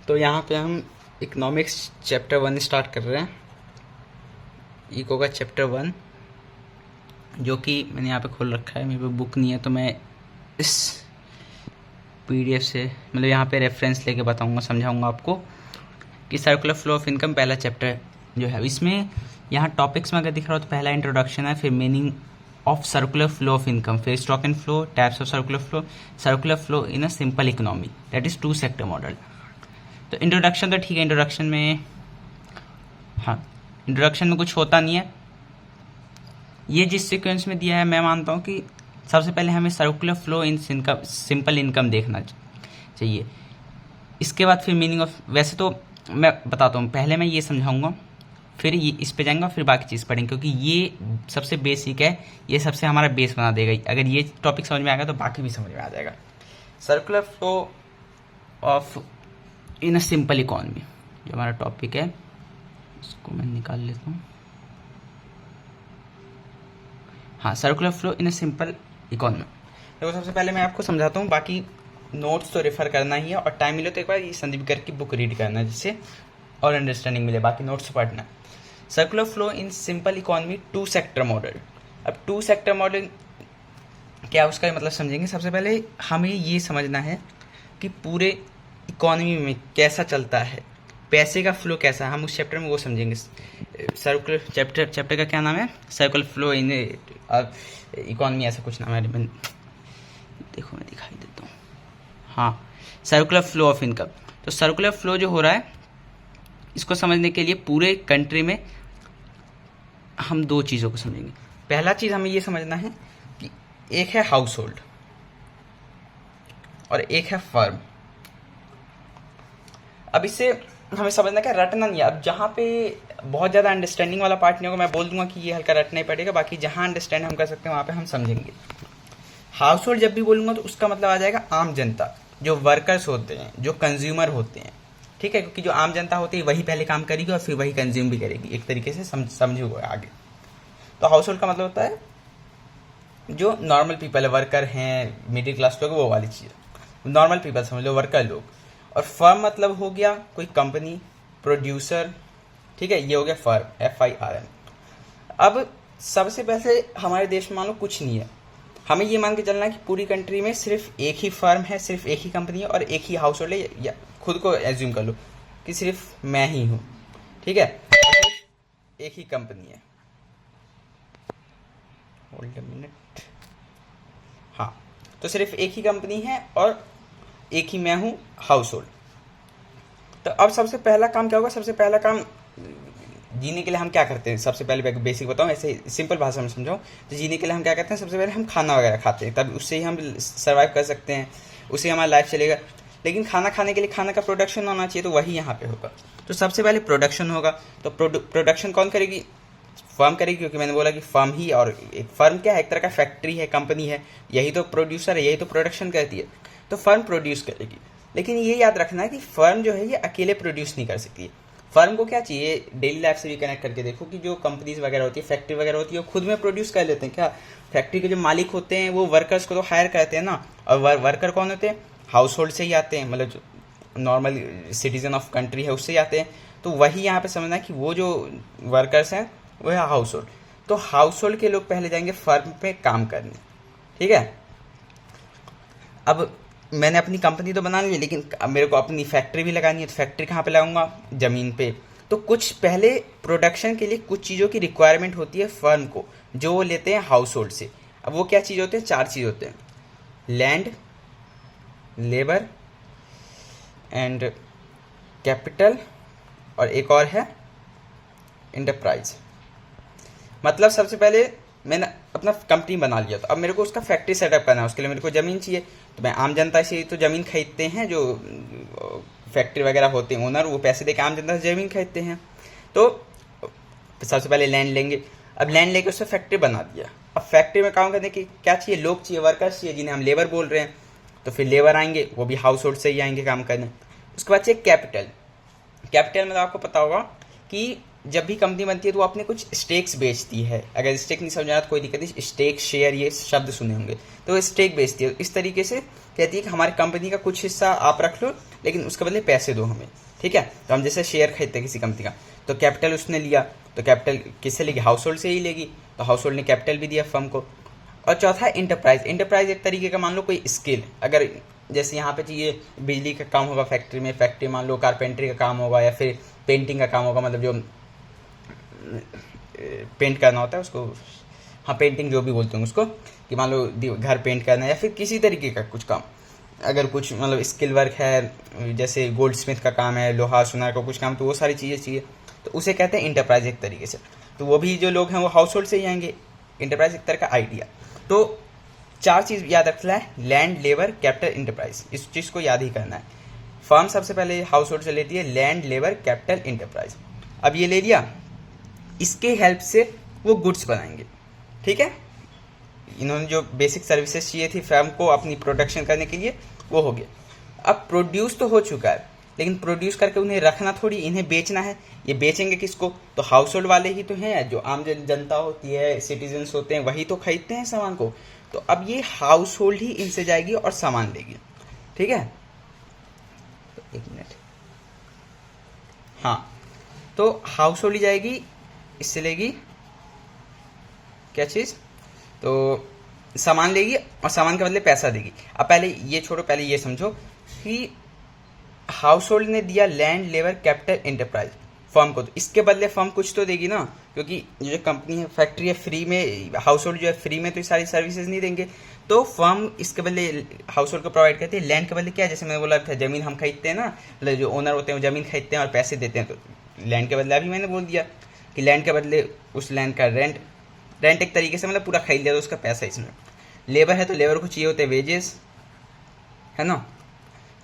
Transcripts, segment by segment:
तो यहाँ पे हम इकोनॉमिक्स चैप्टर 1 स्टार्ट कर रहे हैं। इको का चैप्टर 1, जो कि मैंने यहाँ पे खोल रखा है। मेरे पे बुक नहीं है तो मैं इस पीडीएफ से मतलब यहाँ पे रेफरेंस लेके बताऊँगा, समझाऊँगा आपको कि सर्कुलर फ्लो ऑफ इनकम पहला चैप्टर जो है। इसमें यहाँ टॉपिक्स में अगर दिख रहा हो तो पहला इंट्रोडक्शन है, फिर meaning of circular flow of income, फिर stock and flow, types of circular flow in a simple economy, that is 2 sector model. तो इंट्रोडक्शन तो ठीक है, इंट्रोडक्शन में इंट्रोडक्शन में कुछ होता नहीं है। ये जिस सीक्वेंस में दिया है मैं मानता हूँ कि सबसे पहले हमें circular flow in simple income देखना चाहिए। इसके बाद फिर मीनिंग ऑफ, वैसे तो मैं बताता हूँ, पहले मैं ये समझाऊंगा फिर ये इस पे जाएंगे फिर बाकी चीज़ पढ़ेंगे, क्योंकि ये सबसे बेसिक है, ये सबसे हमारा बेस बना देगा। अगर ये टॉपिक समझ में आएगा तो बाकी भी समझ में आ जाएगा। Circular flow of in a simple economy जो हमारा टॉपिक है, इसको मैं निकाल लेता हूँ। हाँ, circular flow in a simple economy. देखो सबसे पहले मैं आपको समझाता हूँ, बाकी नोट्स तो रेफर करना ही है, और टाइम मिले तो एक बार ये संदीप गर्ग की बुक रीड करना है, जिससे और अंडरस्टैंडिंग मिले, बाकी नोट्स पढ़ना है। Circular flow in simple economy 2 sector model. अब 2 सेक्टर मॉडल क्या, उसका मतलब समझेंगे। सबसे पहले हमें ये समझना है कि पूरे इकोनॉमी में कैसा चलता है, पैसे का फ्लो कैसा है, हम उस चैप्टर में वो समझेंगे। सर्कुलर चैप्टर का क्या नाम है? सर्कुलर फ्लो इन इकोनॉमी, ऐसा कुछ नाम है। देखो मैं दिखाई देता हूँ। हाँ, सर्कुलर फ्लो ऑफ इनकम। तो सर्कुलर फ्लो जो हो रहा है, इसको समझने के लिए पूरे कंट्री में हम 2 चीज़ों को समझेंगे। पहला चीज़ हमें ये समझना है कि एक है हाउस होल्ड और एक है फर्म। अब इससे हमें समझना क्या, रटना नहीं है। अब जहाँ पे बहुत ज़्यादा अंडरस्टैंडिंग वाला पार्ट नहीं होगा, मैं बोल दूंगा कि ये हल्का रटना ही पड़ेगा, बाकी जहाँ अंडरस्टैंड हम कर सकते हैं वहाँ पे हम समझेंगे। हाउस होल्ड जब भी बोलूँगा तो उसका मतलब आ जाएगा आम जनता, जो वर्कर्स होते हैं, जो कंज्यूमर होते हैं, ठीक है। क्योंकि जो आम जनता होती है वही पहले काम करेगी और फिर वही कंज्यूम भी करेगी, एक तरीके से समझोगे आगे। तो हाउस होल्ड का मतलब होता है जो नॉर्मल पीपल है, वर्कर हैं, मिडिल क्लास लोग, वो वाली चीज़ नॉर्मल पीपल समझ लो, वर्कर लोग। और फर्म मतलब हो गया कोई कंपनी, प्रोड्यूसर, ठीक है, ये हो गया फर्म, FIRM। अब सबसे पहले हमारे देश में मान लो कुछ नहीं है, हमें ये मान के चलना है कि पूरी कंट्री में सिर्फ एक ही फर्म है, सिर्फ एक ही कंपनी है और एक ही हाउस होल्ड है, या खुद को एज्यूम कर लो कि सिर्फ मैं ही हूँ, ठीक है, और सिर्फ एक ही कंपनी है। Hold a minute. हाँ, तो सिर्फ एक ही कंपनी है और एक ही मैं हूँ हाउस होल्ड। तो अब सबसे पहला काम क्या होगा? सबसे पहला काम, जीने के लिए हम क्या करते हैं? सबसे पहले बेसिक बताऊं, ऐसे सिंपल भाषा में समझाऊं तो जीने के लिए हम क्या करते हैं? सबसे पहले हम खाना वगैरह खाते हैं, तब उससे ही हम सर्वाइव कर सकते हैं, उससे हमारा लाइफ चलेगा। लेकिन खाना खाने के लिए खाना का प्रोडक्शन होना चाहिए, तो वही यहाँ पे होगा। तो सबसे पहले प्रोडक्शन होगा। तो प्रोडक्शन कौन करेगी? फर्म करेगी, क्योंकि मैंने बोला कि फर्म ही, और एक फर्म क्या है? एक तरह का फैक्ट्री है, कंपनी है, यही तो प्रोड्यूसर है, यही तो प्रोडक्शन करती है। तो फर्म प्रोड्यूस करेगी। लेकिन ये याद रखना है कि फर्म जो है ये अकेले प्रोड्यूस नहीं कर सकती। फर्म को क्या चाहिए? डेली लाइफ से भी कनेक्ट करके देखो कि जो कंपनीज वगैरह होती है, फैक्ट्री वगैरह होती है, वो खुद में प्रोड्यूस कर लेते हैं क्या? फैक्ट्री के जो मालिक होते हैं वो वर्कर्स को तो हायर करते हैं ना, और वर्कर कौन होते हैं? हाउस होल्ड से ही आते हैं, मतलब जो नॉर्मल सिटीजन ऑफ कंट्री है उससे ही आते हैं। तो वही यहाँ पे समझना है कि वो जो वर्कर्स हैं वो है हाउस होल्ड। तो हाउस होल्ड के लोग पहले जाएंगे फर्म पे काम करने, ठीक है। अब मैंने अपनी कंपनी तो बना ली है, लेकिन अब मेरे को अपनी फैक्ट्री भी लगानी है, तो फैक्ट्री कहाँ पे लगाऊंगा? ज़मीन पे। तो कुछ पहले प्रोडक्शन के लिए कुछ चीज़ों की रिक्वायरमेंट होती है फर्म को, जो वो लेते हैं हाउस होल्ड से। अब वो क्या चीज़ होते हैं? 4 चीज़ होते हैं: लैंड, लेबर एंड कैपिटल, और एक और है इंटरप्राइज। मतलब सबसे पहले मैंने अपना कंपनी बना लिया, तो अब मेरे को उसका फैक्ट्री सेटअप करना है, उसके लिए मेरे को ज़मीन चाहिए। तो मैं आम जनता से तो ज़मीन खरीदते हैं, जो फैक्ट्री वगैरह होते हैं ओनर, वो पैसे देकर आम जनता से ज़मीन खरीदते हैं। तो सबसे पहले लैंड लेंगे। अब लैंड लेके उससे फैक्ट्री बना दिया। अब फैक्ट्री में काम करने की क्या चाहिए? लोग चाहिए, वर्कर्स चाहिए, जिन्हें हम लेबर बोल रहे हैं। तो फिर लेबर आएंगे, वो भी हाउस होल्ड से ही आएंगे काम करने। उसके बाद चाहिए कैपिटल। कैपिटल मतलब आपको पता होगा कि जब भी कंपनी बनती है तो वो अपने कुछ स्टेक्स बेचती है। अगर स्टेक नहीं समझ आया तो कोई दिक्कत नहीं, स्टेक शेयर ये शब्द सुने होंगे, तो वो स्टेक बेचती है। इस तरीके से कहती है कि हमारी कंपनी का कुछ हिस्सा आप रख लो, लेकिन उसके बदले पैसे दो हमें, ठीक है। तो हम जैसे शेयर खरीदते हैं किसी कंपनी का, तो कैपिटल उसने लिया, तो कैपिटल किससे लेगी, हाउस होल्ड से ही लेगी, तो हाउस होल्ड ने कैपिटल भी दिया फर्म को। और चौथा इंटरप्राइज। इंटरप्राइज एक तरीके का मान लो कोई स्किल, अगर जैसे यहाँ पे चाहिए बिजली का काम होगा फैक्ट्री में, फैक्ट्री मान लो कारपेंटरी का काम होगा या फिर पेंटिंग का काम होगा, मतलब जो पेंट करना होता है उसको, हाँ पेंटिंग जो भी बोलते हैं उसको, कि मान लो घर पेंट करना है या फिर किसी तरीके का कुछ काम, अगर कुछ मतलब स्किल वर्क है जैसे गोल्ड स्मिथ का काम है, लोहा सुनार का कुछ काम, तो वो सारी चीज़ें चाहिए, तो उसे कहते हैं इंटरप्राइज एक तरीके से। तो वो भी जो लोग हैं वो हाउस होल्ड से ही आएंगे। इंटरप्राइज एक तरह का आइडिया। तो 4 चीज़ याद रखना है, लैंड, लेबर, कैपिटल, इंटरप्राइज, इस चीज़ को याद ही करना है। फर्म सबसे पहले हाउस होल्ड से लेती है लैंड, लेबर, कैपिटल, इंटरप्राइज। अब ये ले लिया, इसके हेल्प से वो गुड्स बनाएंगे, ठीक है। इन्होंने जो बेसिक सर्विसेज चाहिए थी फर्म को अपनी प्रोडक्शन करने के लिए, वो हो गया। अब प्रोड्यूस तो हो चुका है, लेकिन प्रोड्यूस करके उन्हें रखना थोड़ी, इन्हें बेचना है। ये बेचेंगे किसको, तो हाउस होल्ड वाले ही तो हैं, जो आम जनता होती है, सिटीजन्स होते हैं, वही तो खरीदते हैं सामान को। तो अब ये हाउस होल्ड ही इनसे जाएगी और सामान लेगी, ठीक है। तो 1 मिनट, हाँ, तो हाउस होल्ड ही जाएगी, इससे लेगी क्या चीज़, तो सामान लेगी और सामान के बदले पैसा देगी। अब पहले ये छोड़ो, पहले ये समझो कि हाउस होल्ड ने दिया land, labour, capital, enterprise firm को, तो इसके बदले फर्म कुछ तो देगी ना, क्योंकि जो कंपनी है, फैक्ट्री है, फ्री में, हाउस होल्ड जो है फ्री में तो ये सारी सर्विसेज नहीं देंगे, तो फर्म इसके बदले हाउस होल्ड को प्रोवाइड करती है। लैंड के बदले क्या है, जैसे मैंने बोला था ज़मीन हम खरीदते हैं ना, मतलब जो ओनर होते हैं वो ज़मीन खरीदते हैं और पैसे देते हैं, तो लैंड के बदले अभी मैंने बोल दिया कि लैंड के बदले उस लैंड का रेंट एक तरीके से मतलब पूरा खरीद लिया तो उसका पैसा इसमें। लेबर है तो लेबर को चाहिए होते हैं वेजेस, है ना।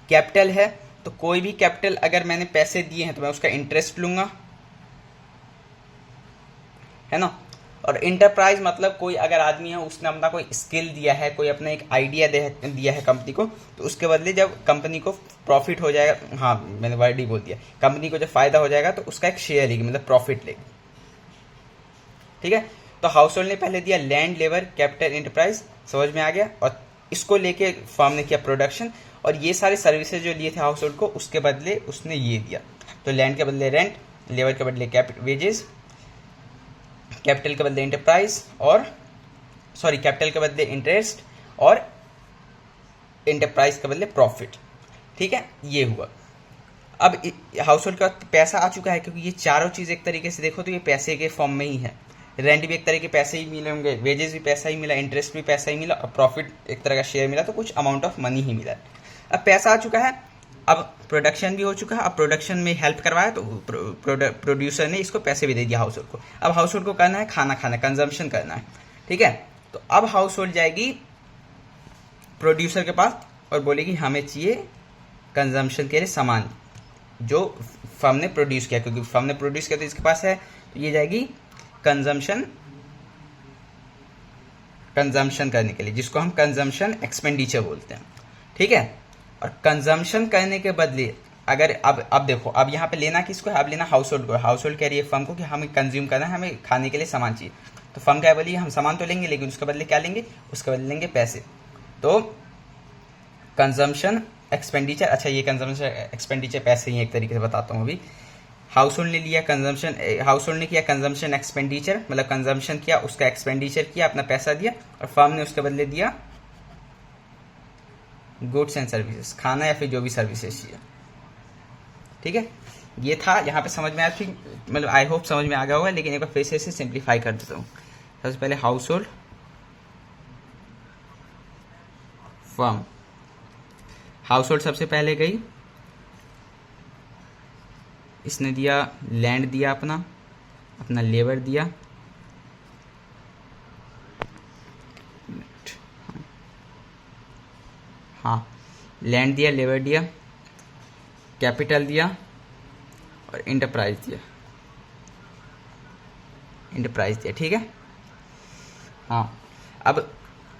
कैपिटल है तो कोई भी कैपिटल अगर मैंने पैसे दिए हैं तो मैं उसका इंटरेस्ट लूंगा, है ना। और इंटरप्राइज मतलब कोई अगर आदमी है उसने अपना कोई स्किल दिया है, कोई अपना एक आइडिया दिया है कंपनी को, तो उसके बदले जब कंपनी को प्रॉफिट हो जाएगा, हाँ मैंने वर्ड ही बोल दिया, कंपनी को जब फायदा हो जाएगा तो उसका एक शेयर लेगी, मतलब प्रॉफिट लेगी, ठीक है। तो हाउस होल्ड ने पहले दिया लैंड, लेबर, कैपिटल, इंटरप्राइज, समझ में आ गया। और इसको लेके फर्म ने किया प्रोडक्शन, और ये सारे सर्विसेज जो लिए थे हाउस होल्ड को उसके बदले उसने ये दिया। तो लैंड के बदले रेंट, लेबर के बदले वेजेस, कैपिटल के बदले इंटरप्राइज, और कैपिटल के बदले इंटरेस्ट, और इंटरप्राइज के बदले प्रॉफिट, ठीक है। ये हुआ। अब हाउस होल्ड का पैसा आ चुका है, क्योंकि ये चारों चीज़ एक तरीके से देखो तो ये पैसे के फॉर्म में ही है। रेंट भी एक तरह के पैसे ही मिले होंगे, वेजेस भी पैसा ही मिला, इंटरेस्ट भी पैसा ही मिला, और प्रॉफिट एक तरह का शेयर मिला, तो कुछ अमाउंट ऑफ मनी ही मिला। अब पैसा आ चुका है, अब प्रोडक्शन भी हो चुका है, अब प्रोडक्शन में हेल्प करवाया तो प्रोड्यूसर ने इसको पैसे भी दे दिया हाउस होल्ड को। अब हाउस होल्ड को करना है खाना खाना, कंजम्पशन करना है, ठीक है। तो अब हाउस होल्ड जाएगी प्रोड्यूसर के पास और बोलेगी हमें चाहिए कंजम्पशन के लिए सामान जो फर्म ने प्रोड्यूस किया, क्योंकि फर्म ने प्रोड्यूस किया तो इसके पास है, तो ये जाएगी कंजम्पशन करने के लिए, जिसको हम कंजम्पशन एक्सपेंडिचर बोलते हैं, ठीक है। और कंजम्पशन करने के बदले अगर अब देखो, अब यहाँ पे लेना किसको है, अब लेना हाउस होल्ड को। हाउस होल्ड कह रही है फर्म को कि हमें कंज्यूम करना है, हमें खाने के लिए सामान चाहिए, तो फर्म क्या बोली हम सामान तो लेंगे लेकिन उसके बदले क्या लेंगे, उसके बदले लेंगे पैसे। तो कंजम्पशन एक्सपेंडिचर, अच्छा ये कंजम्पशन एक्सपेंडिचर पैसे ही एक तरीके से बताता हूँ अभी। हाउस होल्ड ने लिया कंजम्पशन, हाउस होल्ड ने किया कंजम्पशन एक्सपेंडिचर, मतलब कंजम्पशन किया, उसका एक्सपेंडिचर किया, अपना पैसा दिया, और फर्म ने उसके बदले दिया गुड्स एंड सर्विसेज, खाना या फिर जो भी सर्विसेज चाहिए, ठीक है। ये था, यहाँ पे समझ में आया थी, मतलब आई होप समझ में आ गया होगा, लेकिन एक बार फिर से इसे सिंप्लीफाई कर देता हूँ। सबसे पहले house hold, firm, house hold सबसे पहले गई, इसने दिया लैंड, दिया अपना लेबर दिया, हाँ लैंड दिया, लेबर दिया, कैपिटल दिया और इंटरप्राइज दिया, ठीक है। हाँ अब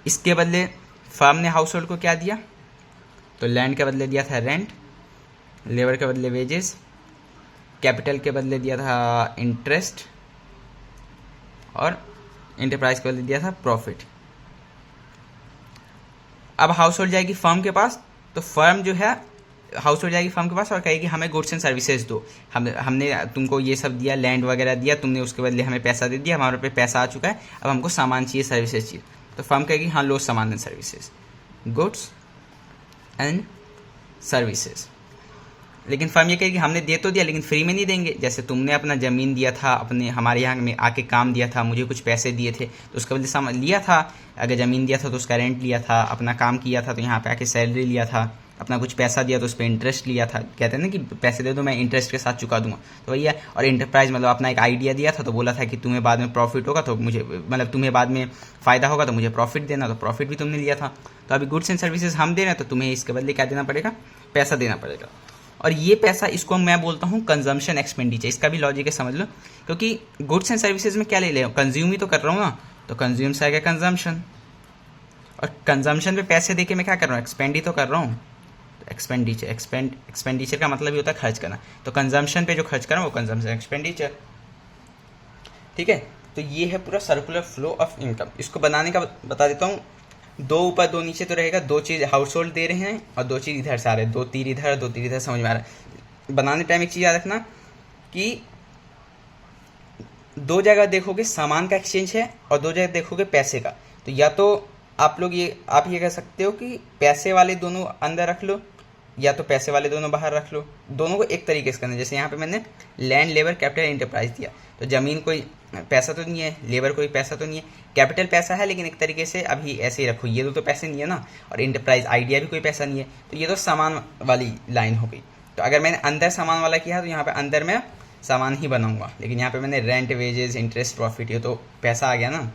इसके बदले फर्म ने हाउस होल्ड को क्या दिया, तो लैंड के बदले दिया था रेंट, लेबर के बदले वेजेस, कैपिटल के बदले दिया था इंटरेस्ट और एंटरप्राइज के बदले दिया था प्रॉफिट। अब हाउस होल्ड जाएगी फर्म के पास, तो फर्म जो है हाउस होल्ड जाएगी फर्म के पास और कहेगी हमें गुड्स एंड सर्विसेज दो, हमने तुमको ये सब दिया, लैंड वगैरह दिया, तुमने उसके बदले हमें पैसा दे दिया, हमारे पे पैसा आ चुका है, अब हमको सामान चाहिए, सर्विसेज चाहिए। तो फर्म कहेगी हाँ लो सामान and services, goods and services. लेकिन फर्म ये कहेगी हमने दे तो दिया लेकिन फ्री में नहीं देंगे, जैसे तुमने अपना ज़मीन दिया था, अपने हमारे यहाँ में आके काम दिया था, मुझे कुछ पैसे दिए थे तो उसके बदले सामान लिया था, अगर ज़मीन दिया था तो उसका रेंट लिया था, अपना काम किया था तो यहाँ पे आके सैलरी लिया था, अपना कुछ पैसा दिया तो उस पर इंटरेस्ट लिया था, कहते हैं ना कि पैसे दे दो मैं इंटरेस्ट के साथ चुका दूंगा, तो वही है। और इंटरप्राइज मतलब अपना एक आइडिया दिया था तो बोला था कि तुम्हें बाद में प्रॉफिट होगा तो मुझे, मतलब तुम्हें बाद में फ़ायदा होगा तो मुझे प्रॉफिट देना, तो प्रॉफिट भी तुमने लिया था। तो अभी गुड्स एंड सर्विसेज हम दे रहे हैं तो तुम्हें इसके बदले क्या देना पड़ेगा, पैसा देना पड़ेगा। और ये पैसा, इसको मैं बोलता हूँ कंजम्पशन एक्सपेंडिचर। इसका भी लॉजिक है, समझ लो, क्योंकि गुड्स एंड सर्विसेज में क्या ले रहा हूँ, कंज्यूम ही तो कर रहा हूँ ना, तो कंज्यूम से आ गया कंजम्पशन, और कंजम्पशन पे पैसे देके मैं क्या कर रहा हूँ, एक्सपेंड ही तो कर रहा हूँ। एक्सपेंडिचर, एक्सपेंडिचर का मतलब ही होता है खर्च करना, तो कंजम्पशन पे जो खर्च कर रहा हूँ वो कंजम्पशन एक्सपेंडिचर। ठीक है, तो ये है पूरा सर्कुलर फ्लो ऑफ इनकम। इसको बनाने का बता देता हूँ, दो ऊपर दो नीचे तो रहेगा, दो चीज़ हाउस होल्ड दे रहे हैं और दो चीज़ इधर से आ रहे हैं, दो तीर इधर दो तीर इधर, समझ में आ रहा है। बनाने टाइम एक चीज़ याद रखना कि दो जगह देखोगे सामान का एक्सचेंज है और दो जगह देखोगे पैसे का, तो या तो आप ये कह सकते हो कि पैसे वाले दोनों अंदर रख लो या तो पैसे वाले दोनों बाहर रख लो, दोनों को एक तरीके से करना। जैसे यहाँ पे मैंने लैंड, लेबर, कैपिटल, एंटरप्राइज दिया, तो ज़मीन कोई पैसा तो नहीं है, लेबर कोई पैसा तो नहीं है, कैपिटल पैसा है लेकिन एक तरीके से अभी ऐसे ही रखो, ये दो तो पैसे नहीं है ना, और एंटरप्राइज आइडिया भी कोई पैसा नहीं है, तो ये तो सामान वाली लाइन हो गई। तो अगर मैंने अंदर सामान वाला किया तो यहाँ पे अंदर मैं सामान ही बनाऊंगा, लेकिन यहाँ पे मैंने रेंट, वेजेस, इंटरेस्ट, प्रॉफिट, ये तो पैसा आ गया ना,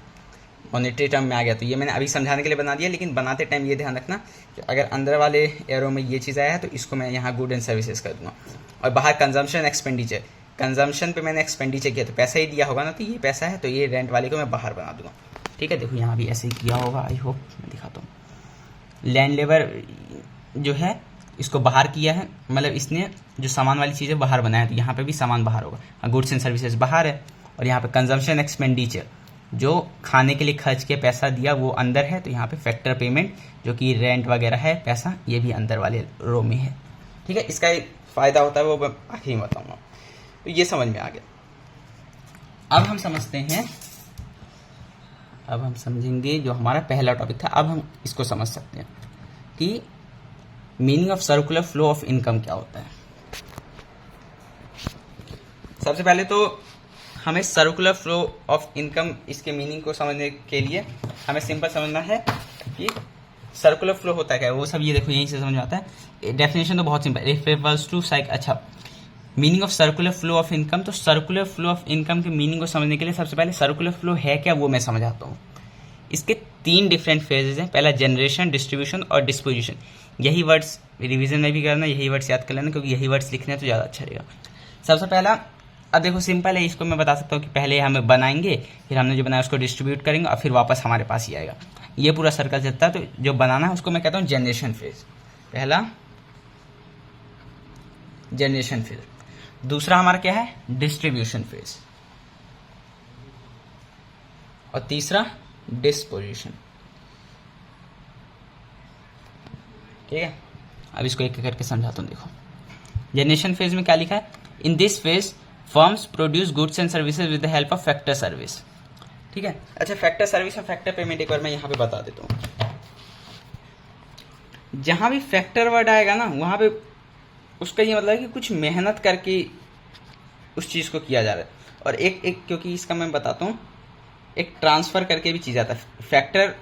मॉनेटरी टर्म में आ गया, तो ये मैंने अभी समझाने के लिए बना दिया। लेकिन बनाते टाइम ये ध्यान रखना कि अगर अंदर वाले एरो में ये चीज़ आया है तो इसको मैं यहाँ गुड एंड सर्विसेज कर दूंगा, और बाहर कंजम्पशन एक्सपेंडिचर, कंजम्पशन पे मैंने एक्सपेंडिचर किया तो पैसा ही दिया होगा ना, तो ये पैसा है, तो ये रेंट वाले को मैं बाहर बना दूंगा। ठीक है, देखो यहाँ भी ऐसे ही किया होगा, आई होप, मैं दिखाता हूँ। लैंड, लेबर जो है इसको बाहर किया है, मतलब इसने जो सामान वाली चीज़ें बाहर बनाया है, तो यहाँ पे भी सामान बाहर होगा, गुड्स एंड सर्विसेज बाहर है, और यहाँ पे कंजम्पशन एक्सपेंडिचर जो खाने के लिए खर्च के पैसा दिया वो अंदर है, तो यहाँ पे फैक्टर पेमेंट जो कि रेंट वगैरह है पैसा, ये भी अंदर वाले रो में है। ठीक है, इसका एक फ़ायदा होता है वो मैं आखिर में बताऊँगा, तो ये समझ में आ गया। अब हम समझते हैं, अब हम समझेंगे जो हमारा पहला टॉपिक था, अब हम इसको समझ सकते हैं कि meaning of circular flow of income क्या होता है। सबसे पहले तो हमें सर्कुलर फ्लो ऑफ इनकम, इसके मीनिंग को समझने के लिए हमें सिंपल समझना है कि सर्कुलर फ्लो होता है क्या, वो सब ये देखो यहीं से समझ में आता है। डेफिनेशन तो बहुत सिंपल, रेफरेंस टू साइक। अच्छा, meaning of circular flow of income, तो सर्कुलर फ्लो ऑफ इनकम के मीनिंग को समझने के लिए सबसे पहले सर्कुलर फ्लो है क्या वो मैं समझाता हूँ। इसके 3 डिफरेंट फेजेज हैं, पहला जनरेशन, डिस्ट्रीब्यूशन और डिस्पोजिशन। यही वर्ड्स रिवीजन में भी करना, यही वर्ड्स याद कर लेना, क्योंकि यही वर्ड्स लिखने तो ज़्यादा अच्छा रहेगा। सबसे पहला, अब देखो सिंपल है, इसको मैं बता सकता हूँ कि पहले हम बनाएंगे, फिर हमने जो बनाया उसको डिस्ट्रीब्यूट करेंगे और फिर वापस हमारे पास ही आएगा, ये पूरा सर्कल चलता है। तो जो बनाना है उसको मैं कहता हूँ जनरेशन फेज, पहला जनरेशन फेज। दूसरा हमारा क्या है, डिस्ट्रीब्यूशन फेज, और तीसरा डिस्पोजिशन। ठीक है, अब इसको एक एक करके समझाता हूँ। देखो जनरेशन फेज में क्या लिखा है, इन this phase firms produce goods and services with the help of factor service. ठीक है, अच्छा फैक्टर सर्विस और फैक्टर पेमेंट एक बार मैं यहाँ पे बता देता हूँ। जहाँ भी फैक्टर वर्ड आएगा ना वहाँ पे उसका ये मतलब है कि कुछ मेहनत करके उस चीज़ को किया जा रहा है, और एक क्योंकि इसका मैं बताता हूँ, एक ट्रांसफ़र करके भी चीज़ आता है। फैक्टर